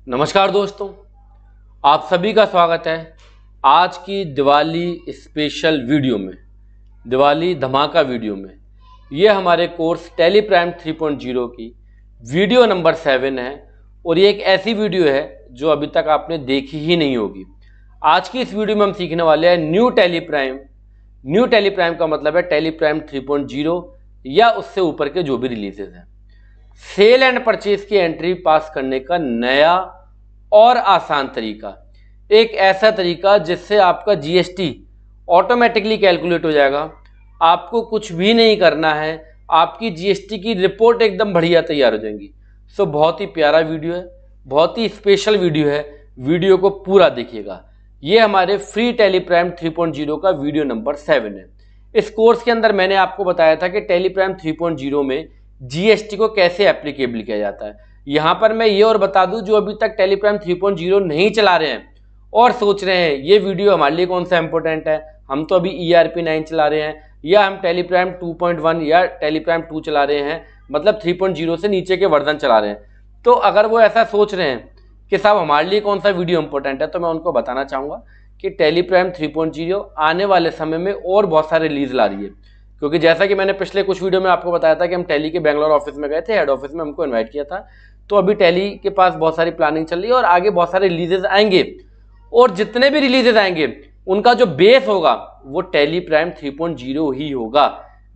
नमस्कार दोस्तों, आप सभी का स्वागत है आज की दिवाली स्पेशल वीडियो में, दिवाली धमाका वीडियो में। ये हमारे कोर्स टैली प्राइम 3.0 की वीडियो नंबर 7 है और ये एक ऐसी वीडियो है जो अभी तक आपने देखी ही नहीं होगी। आज की इस वीडियो में हम सीखने वाले हैं new tally prime. New tally prime का मतलब है टैली प्राइम 3.0 या उससे ऊपर के जो भी रिलीजेस हैं। सेल एंड परचेज की एंट्री पास करने का नया और आसान तरीका, एक ऐसा तरीका जिससे आपका जीएसटी ऑटोमेटिकली कैलकुलेट हो जाएगा। आपको कुछ भी नहीं करना है, आपकी जीएसटी की रिपोर्ट एकदम बढ़िया तैयार हो जाएंगी। सो बहुत ही प्यारा वीडियो है, बहुत ही स्पेशल वीडियो है, वीडियो को पूरा देखिएगा। ये हमारे फ्री टैली प्राइम 3.0 का वीडियो नंबर 7 है। इस कोर्स के अंदर मैंने आपको बताया था कि टैली प्राइम 3.0 में जीएसटी को कैसे एप्लीकेबल किया जाता है। यहां पर मैं ये और बता दूं, जो अभी तक टैली प्राइम 3.0 नहीं चला रहे हैं और सोच रहे हैं ये वीडियो हमारे लिए कौन सा इंपॉर्टेंट है, हम तो अभी ERP 9 चला रहे हैं या हम टैली प्राइम 2.1 या टैली प्राइम 2 चला रहे हैं, मतलब 3.0 से नीचे के वर्जन चला रहे हैं। तो अगर वो ऐसा सोच रहे हैं कि साहब हमारे लिए कौन सा वीडियो इंपॉर्टेंट है, तो मैं उनको बताना चाहूँगा कि टैली प्राइम 3.0 आने वाले समय में और बहुत सारे रिलीज ला रही है। क्योंकि जैसा कि मैंने पिछले कुछ वीडियो में आपको बताया था कि हम टैली के बेंगलोर ऑफिस में गए थे, हेड ऑफिस में हमको इन्वाइट किया था। तो अभी टैली के पास बहुत सारी प्लानिंग चल रही है और आगे बहुत सारे रिलीजेस आएंगे और जितने भी रिलीजेस आएंगे उनका जो बेस होगा वो टैली प्राइम 3.0 ही होगा।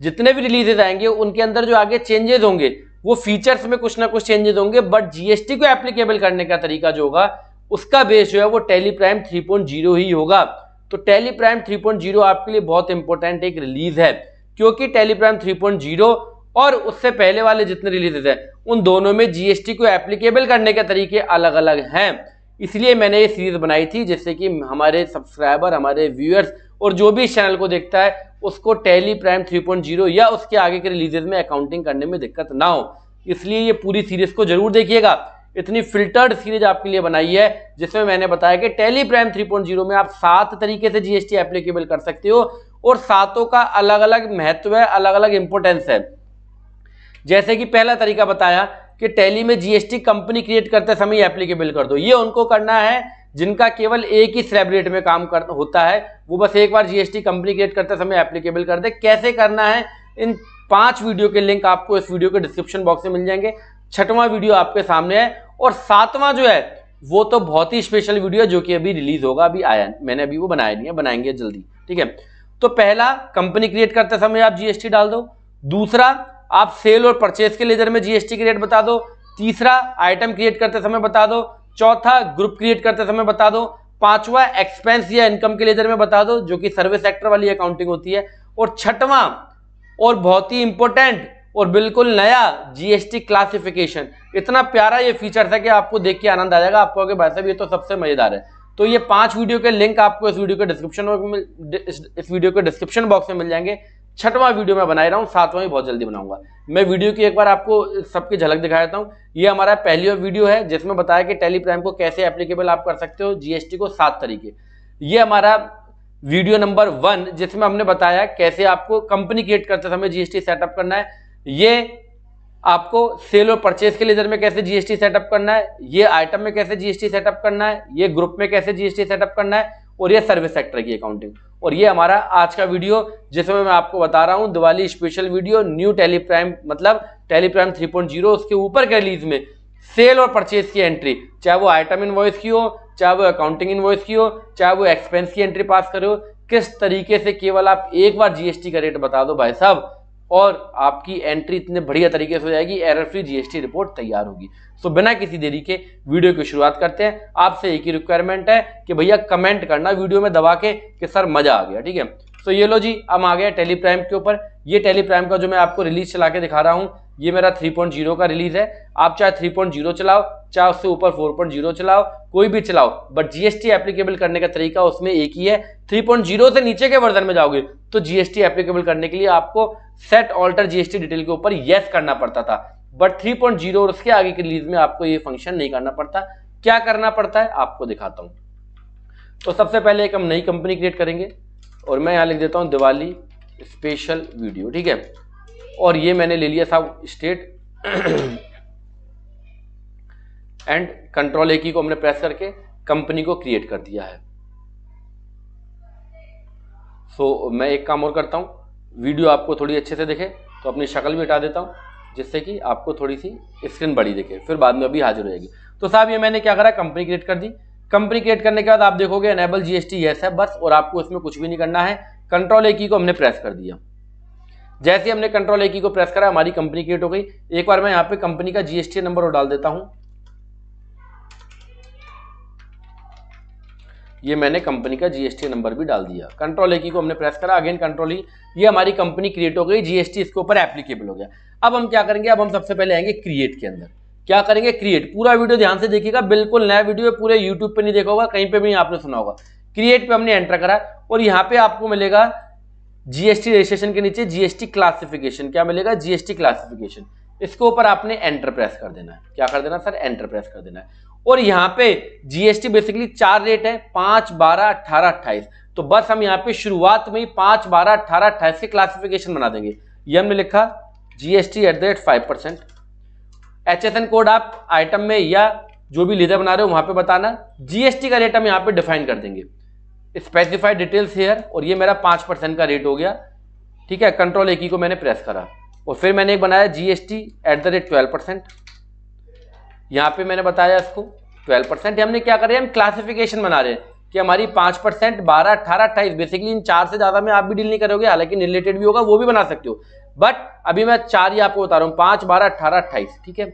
जितने भी रिलीजेस आएंगे उनके अंदर जो आगे चेंजेस होंगे वो फीचर्स में कुछ ना कुछ चेंजेस होंगे, बट जीएसटी को एप्लीकेबल करने का तरीका जो होगा उसका बेस जो है वो टैली प्राइम 3.0 ही होगा। तो टैली प्राइम 3.0 आपके लिए बहुत इंपॉर्टेंट एक रिलीज है, क्योंकि टैली प्राइम 3.0 और उससे पहले वाले जितने रिलीजेस हैं उन दोनों में जीएसटी को एप्लीकेबल करने के तरीके अलग अलग हैं। इसलिए मैंने ये सीरीज बनाई थी जिससे कि हमारे सब्सक्राइबर, हमारे व्यूअर्स और जो भी इस चैनल को देखता है उसको टैली प्राइम 3.0 या उसके आगे के रिलीजेस में अकाउंटिंग करने में दिक्कत ना हो। इसलिए ये पूरी सीरीज को जरूर देखिएगा। इतनी फिल्टर्ड सीरीज आपके लिए बनाई है जिसमें मैंने बताया कि टैली प्राइम 3.0 में आप 7 तरीके से जीएसटी एप्लीकेबल कर सकते हो और सातों का अलग अलग महत्व है, अलग अलग इंपोर्टेंस है। जैसे कि पहला तरीका बताया कि टैली में जीएसटी कंपनी क्रिएट करते समय एप्लीकेबल कर दो। ये उनको करना है जिनका केवल एक ही स्लैब रेट में काम होता है, वो बस एक बार जीएसटी कंपनी क्रिएट करते समय एप्लीकेबल कर दे। कैसे करना है, इन 5 वीडियो के लिंक आपको इस वीडियो के डिस्क्रिप्शन बॉक्स में मिल जाएंगे। 6वां वीडियो आपके सामने है और 7वां जो है वो तो बहुत ही स्पेशल वीडियो है जो कि अभी रिलीज होगा, अभी आया, मैंने अभी वो बनाया नहीं है, बनाएंगे जल्दी, ठीक है। तो पहला, कंपनी क्रिएट करते समय आप जीएसटी डाल दो। दूसरा, आप सेल और परचेज के लेजर में जीएसटी की रेट बता दो। तीसरा, आइटम क्रिएट करते समय बता दो। चौथा, ग्रुप क्रिएट करते समय बता दो। 5वां, एक्सपेंस या इनकम के लेजर में बता दो, जो कि सर्विस सेक्टर वाली अकाउंटिंग होती है। और 6वां और बहुत ही इंपॉर्टेंट और बिल्कुल नया, जीएसटी क्लासिफिकेशन। इतना प्यारा ये फीचर था कि आपको देख के आनंद आ जाएगा, आपको भाई साहब ये तो सबसे मजेदार है। तो ये 5 वीडियो के लिंक आपको इस वीडियो के डिस्क्रिप्शन बॉक्स में मिल जाएंगे। 6वां वीडियो मैं बना रहा हूँ, 7वां भी बहुत जल्दी बनाऊंगा। मैं वीडियो की एक बार आपको सबकी झलक दिखा देता हूँ। ये हमारा पहली वीडियो है जिसमें बताया कि टैली प्राइम को कैसे एप्लीकेबल आप कर सकते हो जीएसटी को 7 तरीके। ये हमारा वीडियो नंबर 1 जिसमें हमने बताया कैसे आपको कंपनी क्रिएट करते समय जीएसटी सेटअप करना है। ये आपको सेल और परचेज के लेजर में कैसे जीएसटी सेटअप करना है, ये आइटम में कैसे जीएसटी सेटअप करना है, ये ग्रुप में कैसे जीएसटी सेटअप करना है, और ये सर्विस सेक्टर की अकाउंटिंग। और ये हमारा आज का वीडियो जिसमें मैं आपको बता रहा हूं Diwali special video new tally prime, मतलब टैली प्राइम 3.0 उसके ऊपर के रिलीज में सेल और परचेज की एंट्री, चाहे वो आइटम इनवॉइस की हो, चाहे वो अकाउंटिंग इनवॉइस की हो, चाहे वो एक्सपेंस की एंट्री पास करो, किस तरीके से केवल आप एक बार जीएसटी का रेट बता दो भाई साहब और आपकी एंट्री इतने बढ़िया तरीके से हो जाएगी, एरर फ्री जीएसटी रिपोर्ट तैयार होगी। सो बिना किसी देरी के वीडियो की शुरुआत करते हैं। आपसे एक ही रिक्वायरमेंट है कि भैया कमेंट करना वीडियो में दबा के कि सर मजा आ गया, ठीक है। सो ये लो जी, हम आ गए टैली प्राइम के ऊपर। ये टैली प्राइम का जो मैं आपको रिलीज चला के दिखा रहा हूँ, ये मेरा 3.0 का रिलीज है। आप चाहे 3.0 चलाओ, चाहे उससे ऊपर 4.0 चलाओ, कोई भी चलाओ, बट जीएसटी एप्लीकेबल करने का तरीका उसमें एक ही है। 3.0 से नीचे के वर्जन में जाओगे तो जीएसटी एप्लीकेबल करने के लिए आपको सेट ऑल्टर जीएसटी डिटेल के ऊपर यस करना पड़ता था, बट 3.0 और उसके आगे के रिलीज में आपको ये फंक्शन नहीं करना पड़ता। क्या करना पड़ता है आपको दिखाता हूं। तो सबसे पहले एक हम नई कंपनी क्रिएट करेंगे और मैं यहां लिख देता हूं दिवाली स्पेशल वीडियो, ठीक है। और ये मैंने ले लिया साहब स्टेट एंड कंट्रोल A की को हमने प्रेस करके कंपनी को क्रिएट कर दिया है। सो मैं एक काम और करता हूँ, वीडियो आपको थोड़ी अच्छे से दिखे तो अपनी शक्ल भी हटा देता हूँ, जिससे कि आपको थोड़ी सी स्क्रीन बड़ी दिखे, फिर बाद में अभी हाजिर हो जाएगी। तो साहब ये मैंने क्या करा, कंपनी क्रिएट कर दी। कंपनी क्रिएट करने के बाद आप देखोगे एनेबल जीएसटी यस है बस, और आपको इसमें कुछ भी नहीं करना है। कंट्रोल A की को हमने प्रेस कर दिया। जैसे ही हमने कंट्रोल A की को प्रेस करा हमारी कंपनी क्रिएट हो गई। एक बार मैं यहाँ पे कंपनी का जीएसटी नंबर और डाल देता हूँ। ये मैंने कंपनी का जीएसटी नंबर भी डाल दिया। कंट्रोल A की को हमने प्रेस करा, अगेन कंट्रोल E, ये हमारी कंपनी क्रिएट हो गई, जीएसटी इसके ऊपर एप्लीकेबल हो गया। अब हम क्या करेंगे, अब हम सबसे पहले आएंगे क्रिएट के अंदर। क्या करेंगे, क्रिएट। पूरा वीडियो ध्यान से देखिएगा, बिल्कुल नया वीडियो है, पूरे यूट्यूब पे नहीं देखा होगा, कहीं पे भी आपने सुना होगा। क्रिएट पे हमने एंटर करा और यहाँ पे आपको मिलेगा जीएसटी रजिस्ट्रेशन के नीचे जीएसटी क्लासिफिकेशन। क्या मिलेगा, जीएसटी क्लासिफिकेशन। इसके ऊपर आपने एंटर प्रेस कर देना है। क्या कर देना सर, एंटर प्रेस कर देना है। और यहाँ पे जीएसटी बेसिकली 4 रेट है, 5, 12, 18, 28। तो बस हम यहाँ पे शुरुआत में ही 5, 12, 18, 28 के क्लासिफिकेशन बना देंगे। ये हमने लिखा जीएसटी @5%। HSN कोड आप आइटम में या जो भी लीडर बना रहे हो वहां पे बताना। जीएसटी का रेट हम यहाँ पे डिफाइन कर देंगे, स्पेसिफाइड डिटेल्स हेयर, और ये मेरा 5% का रेट हो गया। ठीक है, कंट्रोल A की को मैंने प्रेस करा और फिर मैंने एक बनाया जीएसटी @12%। यहाँ पे मैंने बताया इसको 12%। हमने क्या करें, हम क्लासिफिकेशन बना रहे हैं कि हमारी 5%, 12, 18, 28, बेसिकली इन 4 से ज्यादा में आप भी डील नहीं करोगे, हालांकि रिलेटेड भी होगा वो भी बना सकते हो, बट अभी मैं 4 ही आपको बता रहा हूँ, 5, 12, 18, 28। ठीक है,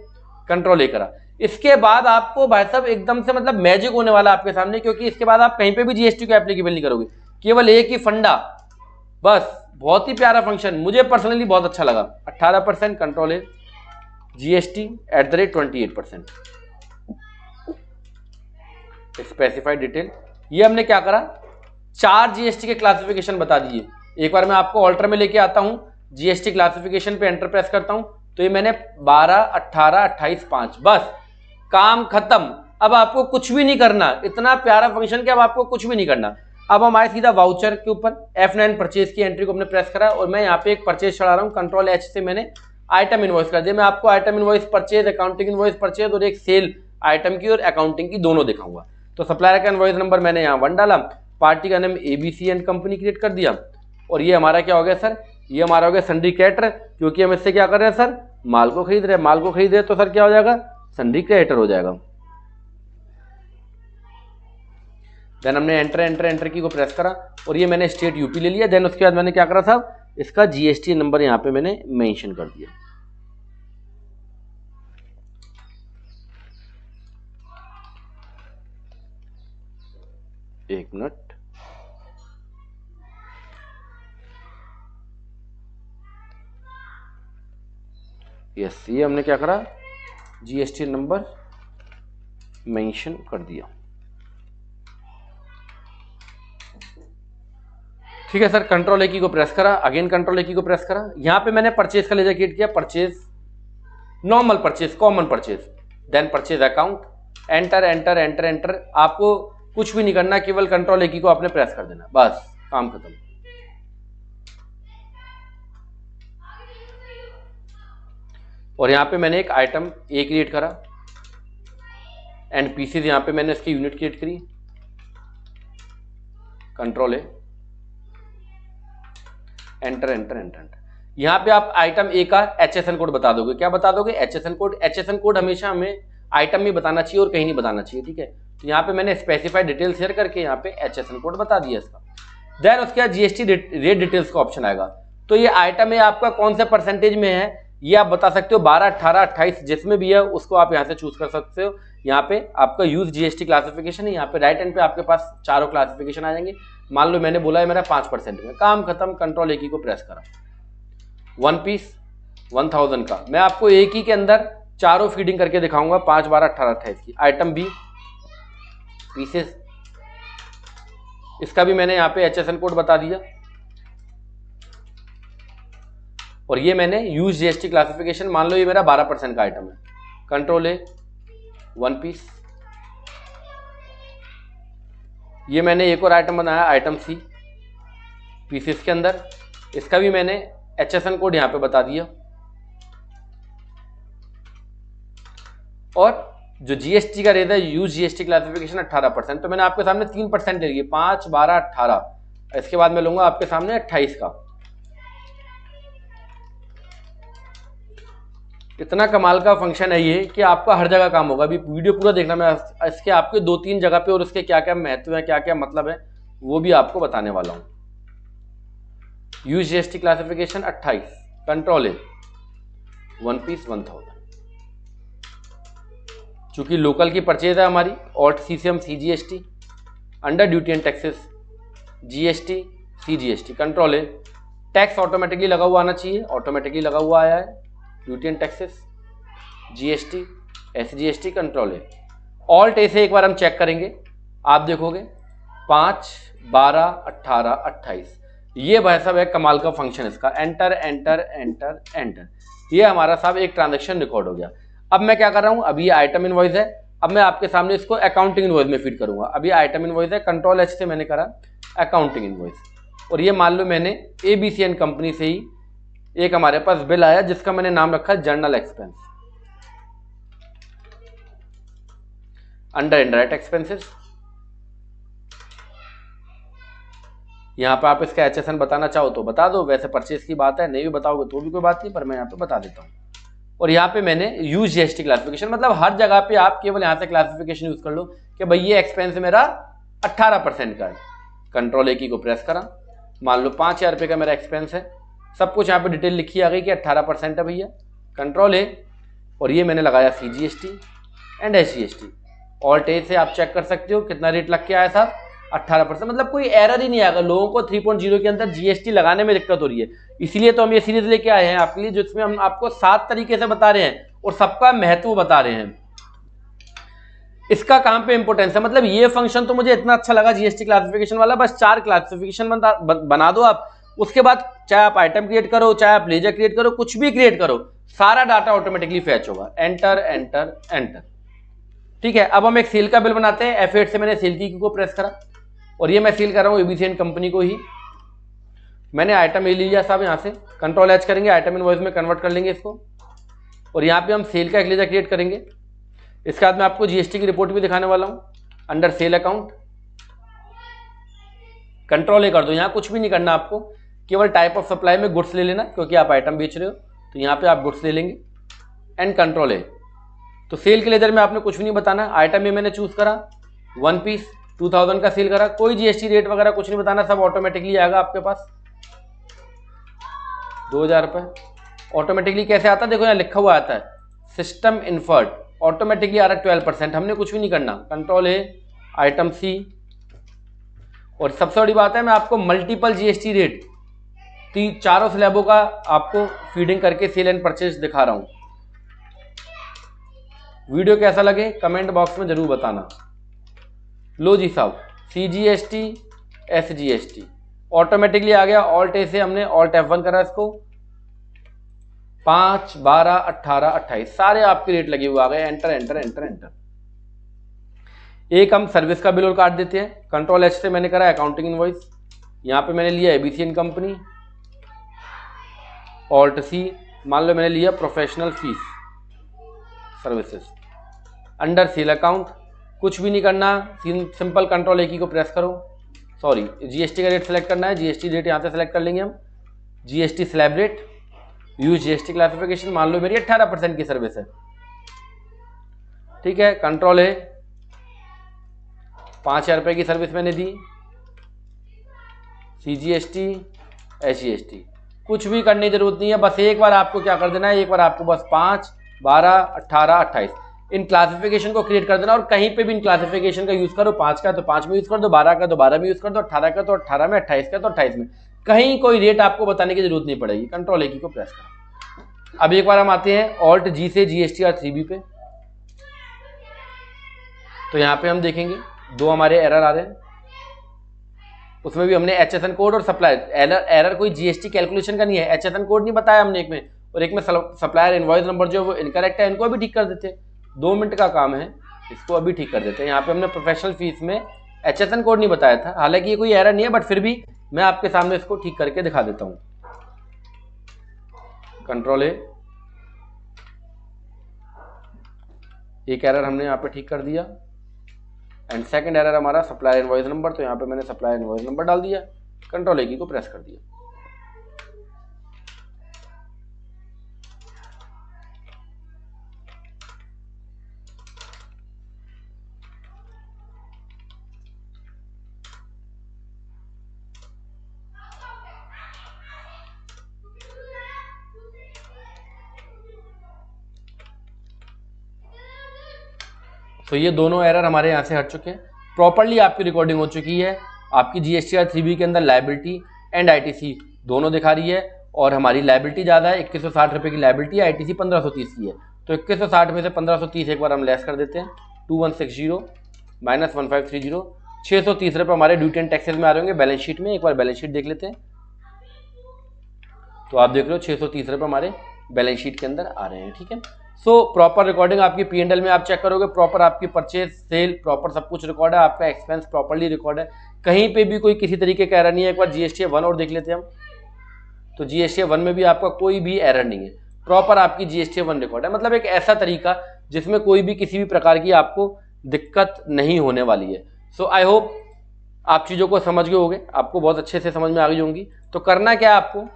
कंट्रोल A करा। इसके बाद आपको भाई साहब एकदम से मतलब मैजिक होने वाला आपके सामने, क्योंकि इसके बाद आप कहीं पे भी जीएसटी को एप्लीकेबल नहीं करोगे, केवल एक ही फंडा बस। बहुत ही प्यारा फंक्शन, मुझे पर्सनली बहुत अच्छा लगा। 18% control A, GST @28%, specified detail. ये हमने क्या करा, 4 जीएसटी के क्लासिफिकेशन बता दिए। एक बार मैं आपको ऑल्टर में लेके आता हूं, जीएसटी क्लासिफिकेशन पे एंटर प्रेस करता हूं, तो ये मैंने 12, 18, 28, 5, बस काम खत्म। अब आपको कुछ भी नहीं करना, इतना प्यारा फंक्शन कि अब आपको कुछ भी नहीं करना। अब हम आए सीधा वाउचर के ऊपर, F9 परचेज की एंट्री को हमने प्रेस करा और मैं यहाँ पे एक परचेज चढ़ा रहा हूँ। कंट्रोल H से मैंने आइटम इनवॉइस कर दिया। मैं आपको item invoice purchase, accounting invoice purchase और एक सेल आइटम की और अकाउंटिंग की दोनों दिखाऊंगा। तो सप्लायर का इनवॉइस नंबर मैंने यहाँ 1 डाला, पार्टी का नाम ABC एंड कंपनी क्रिएट कर दिया, और ये हमारा क्या हो गया सर, ये हमारा हो गया सन्ड्री क्रेडिटर, क्योंकि हम इससे क्या कर रहे हैं सर, माल को खरीद रहे हैं। माल को खरीद रहे हैं तो सर क्या हो जाएगा, सन्ड्री क्रेडिटर हो जाएगा। देन हमने एंटर की को प्रेस करा और ये मैंने स्टेट यूपी ले लिया। देन उसके बाद मैंने क्या करा साहब, इसका जीएसटी नंबर यहाँ पे मैंने मेंशन कर दिया। एक मिनट, यस, ये हमने क्या करा, जीएसटी नंबर मेंशन कर दिया। ठीक है सर, कंट्रोल A की को प्रेस करा, अगेन कंट्रोल A की को प्रेस करा। यहां पे मैंने परचेज का लेजर क्रिएट किया, purchase, normal purchase, common purchase. Then purchase account, enter. आपको कुछ भी नहीं करना, केवल कंट्रोल A की को आपने प्रेस कर देना, बस काम खत्म। और यहां पे मैंने एक आइटम A क्रिएट करा एंड पीसीज, यहां पे मैंने इसकी यूनिट क्रिएट करी, कंट्रोल A, एंटर। यहां पे आप आइटम A का HSN कोड बता दोगे। क्या बता दोगे, HSN कोड। HSN कोड हमेशा हमें आइटम में बताना चाहिए और कहीं नहीं बताना चाहिए। ठीक है, तो यहाँ पे मैंने स्पेसिफाइड डिटेल शेयर करके यहाँ पे HSN कोड बता दिया इसका। देन उसके बाद जीएसटी रेट डिटेल्स का ऑप्शन आएगा। तो ये आइटम है आपका कौन से परसेंटेज में है ये आप बता सकते हो, 12, 18, 28 जिसमें भी है उसको आप यहाँ से चूज कर सकते हो। यहाँ पे आपका यूज जीएसटी क्लासिफिकेशन है, यहाँ पे राइट हैंड पे आपके पास चारों क्लासिफिकेशन आ जाएंगे। मान लो मैंने बोला है मेरा 5% में, काम खत्म। कंट्रोल A की को प्रेस करा, 1 पीस 1000 का। मैं आपको एक ही के अंदर चारों फीडिंग करके दिखाऊंगा, 5, 12, 18, 28 की। आइटम B पीसेस, इसका भी मैंने यहाँ पे HSN कोड बता दिया। और ये मैंने यूज जीएसटी क्लासिफिकेशन, मान लो ये मेरा 12% का आइटम है। Control A 1 piece. ये मैंने एक और आइटम बनाया, आइटम C पीसेस के अंदर, इसका भी मैंने HSN कोड यहाँ पे बता दिया। और जो जीएसटी का रेट है यूज जीएसटी क्लासिफिकेशन 18%, तो मैंने आपके सामने 3% ले लिया, 5, 12, 18। इसके बाद मैं लूंगा आपके सामने 28 का। इतना कमाल का फंक्शन है ये कि आपका हर जगह काम होगा। अभी वीडियो पूरा देखना, मैं इसके आपके 2-3 जगह पे और उसके क्या क्या महत्व है, क्या क्या मतलब है, वो भी आपको बताने वाला हूं। Use GST classification 28, control A, 1 piece 1000। चूंकि लोकल की परचेज है हमारी, ऑल्ट सी से हम CGST, under duty and taxes GST CGST, control A. Tax automatically लगा हुआ आना चाहिए, ऑटोमेटिकली लगा हुआ आया है। Duty and taxes GST SGST, control A. Alt A से एक बार हम चेक करेंगे, आप देखोगे 5, 12, 18, 28। ये भाई साहब है कमाल का फंक्शन इसका, एंटर एंटर एंटर एंटर। ये हमारा साहब एक ट्रांजैक्शन रिकॉर्ड हो गया। अब मैं क्या कर रहा हूं, अभी ये आइटम इनवॉइस है, अब मैं आपके सामने इसको अकाउंटिंग इनवॉइस में फीड करूंगा। अभी आइटम इनवॉइस है, कंट्रोल एच से मैंने करा अकाउंटिंग इनवॉइस, और ये मान लो मैंने एबीसीएन कंपनी से ही एक हमारे पास बिल आया जिसका मैंने नाम रखा journal expense, under indirect expenses. यहां पे आप इसका एचएसएन बताना चाहो तो बता दो, वैसे परचेज की बात है, नहीं भी बताओगे तो भी कोई बात नहीं, पर मैं यहाँ पे बता देता हूँ। और यहाँ पे मैंने यूज जीएसटी क्लासिफिकेशन, मतलब हर जगह पे आप केवल यहाँ से क्लासिफिकेशन यूज कर लो कि भाई ये एक्सपेंस मेरा 18% का है। कंट्रोल ए की को प्रेस करा, मान लो 5000 रुपये का मेरा एक्सपेंस है, सब कुछ यहाँ पे डिटेल लिखी आ गई कि 18% है भैया, कंट्रोल ए। और ये मैंने लगाया CGST and SGST. Alt A से आप चेक कर सकते हो कितना रेट लग के आया था, 18%। मतलब कोई एरर ही नहीं आएगा। लोगों को 3.0 के अंदर जीएसटी लगाने में दिक्कत हो रही है, इसीलिए तो हम ये सीरीज लेके आए हैं आपके लिए, जिसमें हम आपको 7 तरीके से बता रहे हैं और सबका महत्व बता रहे हैं। इसका काम पे इंपोर्टेंस है, मतलब ये फंक्शन तो मुझे इतना अच्छा लगा जीएसटी क्लासिफिकेशन वाला। बस 4 क्लासिफिकेशन बना दो आप, उसके बाद चाहे आप आइटम क्रिएट करो, चाहे आप लेजर क्रिएट करो, कुछ भी क्रिएट करो, सारा डाटा ऑटोमेटिकली फैच होगा। एंटर एंटर एंटर, ठीक है। अब हम एक सेल का बिल बनाते हैं। F8 से मैंने सेल की को प्रेस करा, और ये मैं सेल कर रहा हूँ एबीसीएन कंपनी को ही। मैंने आइटम ए लिया साहब, यहाँ से कंट्रोल एच करेंगे, आइटम इनवॉइस में कन्वर्ट कर लेंगे इसको, और यहाँ पे हम सेल का एक लेजर क्रिएट करेंगे। इसके बाद मैं आपको जीएसटी की रिपोर्ट भी दिखाने वाला हूँ, अंडर सेल अकाउंट, कंट्रोल ए कर दो। यहाँ कुछ भी नहीं करना आपको, केवल टाइप ऑफ सप्लाई में गुड्स ले लेना, क्योंकि आप आइटम बेच रहे हो तो यहाँ पे आप गुड्स ले लेंगे, एंड कंट्रोल ए। तो सेल के लेजर में आपने कुछ भी नहीं बताना। आइटम ए मैंने चूज करा, 1 पीस 2000 का सेल करा, कोई जीएसटी रेट वगैरह कुछ नहीं बताना, सब ऑटोमेटिकली आएगा आपके पास। 2000 रुपये ऑटोमेटिकली कैसे आता है, देखो यहाँ लिखा हुआ आता है सिस्टम इन्फर्ड, ऑटोमेटिकली आ रहा है 12%। हमने कुछ भी नहीं करना, कंट्रोल ए, आइटम सी। और सबसे बड़ी बात है, मैं आपको मल्टीपल जीएसटी रेट 4 स्लैबों का आपको फीडिंग करके सेल एंड परचेज दिखा रहा हूं। वीडियो कैसा लगे कमेंट बॉक्स में जरूर बताना। लो जी साहब, सीजीएसटी एसजीएसटी ऑटोमेटिकली आ गया। ऑल्ट ए से हमने ऑल्ट F1 करा इसको, 5, 12, 18, 28 सारे आपके रेट लगे हुए आ गए। Enter enter enter enter. एक हम सर्विस का बिल और काट देते हैं। कंट्रोल एच से मैंने करा अकाउंटिंग इनवॉइस, यहाँ पे मैंने लिया एबीसीएन कंपनी। ऑल्ट सी, मान लो मैंने लिया professional fees services, under sale account. कुछ भी नहीं करना, सिंपल कंट्रोल ए की को प्रेस करो, सॉरी जीएसटी का रेट सेलेक्ट करना है, जीएसटी रेट यहाँ से सेलेक्ट कर लेंगे हम, GST slab rate, use GST classification. मान लो मेरी 18% की सर्विस है, ठीक है। कंट्रोल ए, 5000 रुपये की सर्विस मैंने दी, सीजीएसटी एसजीएसटी। कुछ भी करने की जरूरत नहीं है, बस एक बार आपको क्या कर देना है, एक बार आपको बस 5, 12, 18, 28 इन क्लासिफिकेशन को क्रिएट कर देना। और कहीं पे भी इन क्लासिफिकेशन का यूज करो, 5 का तो 5 में यूज कर दो, 12 का तो 12 में यूज कर दो, 18 का तो 18 में, 28 का तो 28 में, कहीं कोई रेट आपको बताने की जरूरत नहीं पड़ेगी। कंट्रोल ए की को प्रेस करो। अब एक बार हम आते हैं ऑल्ट जी से जीएसटी और 3B पे, तो यहाँ पे हम देखेंगे 2 हमारे एरर आ रहे हैं। उसमें भी हमने एचएसएन कोड और सप्लायर, एरर कोई जीएसटी कैलकुलेशन का नहीं है, एचएसएन कोड नहीं बताया हमने एक में, और एक में सप्लायर इनवॉइस नंबर जो वो इनकरेक्ट है, इनको भी ठीक कर देते हैं। 2 मिनट का काम है, इसको अभी ठीक कर देते हैं। यहाँ पे हमने प्रोफेशनल फीस में एचएसएन कोड नहीं बताया था, हालांकि ये कोई एरर नहीं है, बट फिर भी मैं आपके सामने इसको ठीक करके दिखा देता हूँ। कंट्रोल ए, एक एरर हमने यहाँ पे ठीक कर दिया। एंड सेकंड एरर हमारा सप्लायर इनवॉइस नंबर, तो यहाँ पे मैंने सप्लायर इनवॉइस नंबर डाल दिया, कंट्रोल A की को प्रेस कर दिया। तो ये दोनों एरर हमारे यहाँ से हट चुके हैं। प्रॉपर्ली आपकी रिकॉर्डिंग हो चुकी है। आपकी GSTR 3B के अंदर लायबिलिटी एंड ITC दोनों दिखा रही है, और हमारी लायबिलिटी ज़्यादा है, 2160 रुपये की लायबिलिटी है, ITC 1530 की है। तो 2160 में से 1530 एक बार हम लेस कर देते हैं, 2160 माइनस 1530, 630 रुपये हमारे ड्यूटी एंड टैक्सेस में आ रहे होंगे बैलेंस शीट में। एक बार बैलेंस शीट देख लेते हैं, तो आप देख रहे हो 630 रुपये हमारे बैलेंस शीट के अंदर आ रहे हैं। ठीक है, सो प्रॉपर रिकॉर्डिंग आपकी P&L में आप चेक करोगे, प्रॉपर आपकी परचेज सेल प्रॉपर सब कुछ रिकॉर्ड है, आपका एक्सपेंस प्रॉपर्ली रिकॉर्ड है, कहीं पे भी कोई किसी तरीके का एरर नहीं है। एक बार GSTA 1 और देख लेते हैं हम, तो GSTA 1 में भी आपका कोई भी एरर नहीं है, प्रॉपर आपकी GSTA 1 रिकॉर्ड है। मतलब एक ऐसा तरीका जिसमें कोई भी किसी भी प्रकार की आपको दिक्कत नहीं होने वाली है। सो आई होप आप चीज़ों को समझ गए होंगे, आपको बहुत अच्छे से समझ में आ गई होंगी। तो करना क्या है आपको,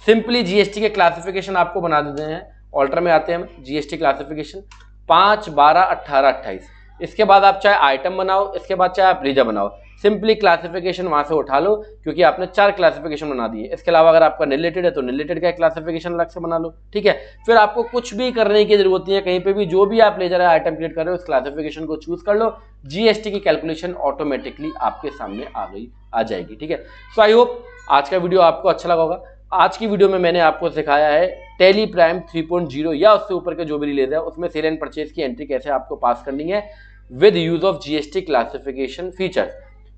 सिंपली GST के क्लासिफिकेशन आपको बना देते हैं। ऑल्टर में आते हैं हम, GST क्लासिफिकेशन 5, 12, 18, 28। इसके बाद आप चाहे आइटम बनाओ, इसके बाद चाहे आप रीजा बनाओ, सिंपली क्लासिफिकेशन वहां से उठा लो, क्योंकि आपने 4 क्लासिफिकेशन बना दिए। इसके अलावा अगर आपका रिलेटेड है तो रिलेटेड का क्लासिफिकेशन अलग से बना लो। ठीक है, फिर आपको कुछ भी करने की जरूरत नहीं है, कहीं पे भी जो भी आप ले जा रहे हो आइटम क्रिएट कर रहे हो, उस क्लासिफिकेशन को चूज कर लो, GST की कैलकुलेशन ऑटोमेटिकली आपके सामने आ जाएगी। ठीक है, सो आई होप आज का वीडियो आपको अच्छा लगा होगा। आज की वीडियो में मैंने आपको सिखाया है टैली प्राइम 3.0 या उससे ऊपर के जो भी रिलीज है उसमें सेल एंड परचेज की एंट्री कैसे आपको पास करनी है with use of GST classification features.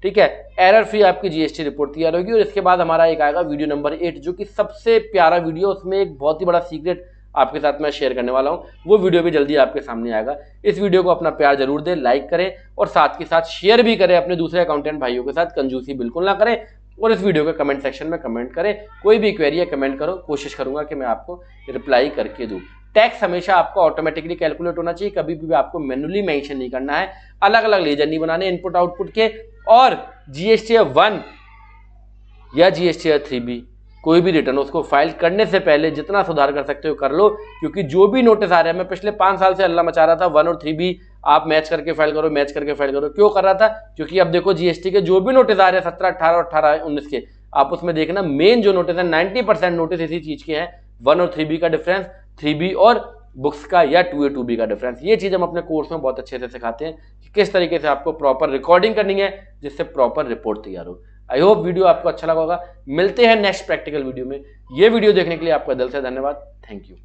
ठीक है, एरर फ्री आपकी GST रिपोर्ट तैयार होगी। और इसके बाद हमारा एक आएगा वीडियो नंबर 8, जो कि सबसे प्यारा वीडियो, उसमें एक बहुत ही बड़ा सीक्रेट आपके साथ मैं शेयर करने वाला हूं, वो वीडियो भी जल्दी आपके सामने आएगा। इस वीडियो को अपना प्यार जरूर दें, लाइक करें और साथ के साथ शेयर भी करें अपने दूसरे अकाउंटेंट भाइयों के साथ, कंजूसी बिल्कुल ना करें। और इस वीडियो के कमेंट सेक्शन में कमेंट करें, कोई भी क्वेरी है कमेंट करो, कोशिश करूंगा कि मैं आपको रिप्लाई करके दूं। टैक्स हमेशा आपका ऑटोमेटिकली कैलकुलेट होना चाहिए, कभी भी आपको मैन्युअली मेंशन नहीं करना है, अलग अलग लेजर नहीं बनाने इनपुट आउटपुट के। और GSTA 1 या GSTA 3B कोई भी रिटर्न उसको फाइल करने से पहले जितना सुधार कर सकते हो कर लो, क्योंकि जो भी नोटिस आ रहे हैं, मैं पिछले 5 साल से अल्लाह मचा रहा था 1 और 3B आप मैच करके फाइल करो, मैच करके फाइल करो। क्यों कर रहा था, क्योंकि अब देखो GST के जो भी नोटिस आ रहे हैं 17, 18 और 18, 19 के, आप उसमें देखना मेन जो नोटिस है 90% नोटिस इसी चीज के हैं, 1 और 3B का डिफरेंस, 3B और बुक्स का या 2A 2B का डिफरेंस। ये चीज हम अपने कोर्स में बहुत अच्छे से सिखाते हैं कि किस तरीके से आपको प्रॉपर रिकॉर्डिंग करनी है जिससे प्रॉपर रिपोर्ट तैयार हो। आई होप वीडियो आपको अच्छा लगा होगा। मिलते हैं नेक्स्ट प्रैक्टिकल वीडियो में। ये वीडियो देखने के लिए आपका दिल से धन्यवाद। Thank you.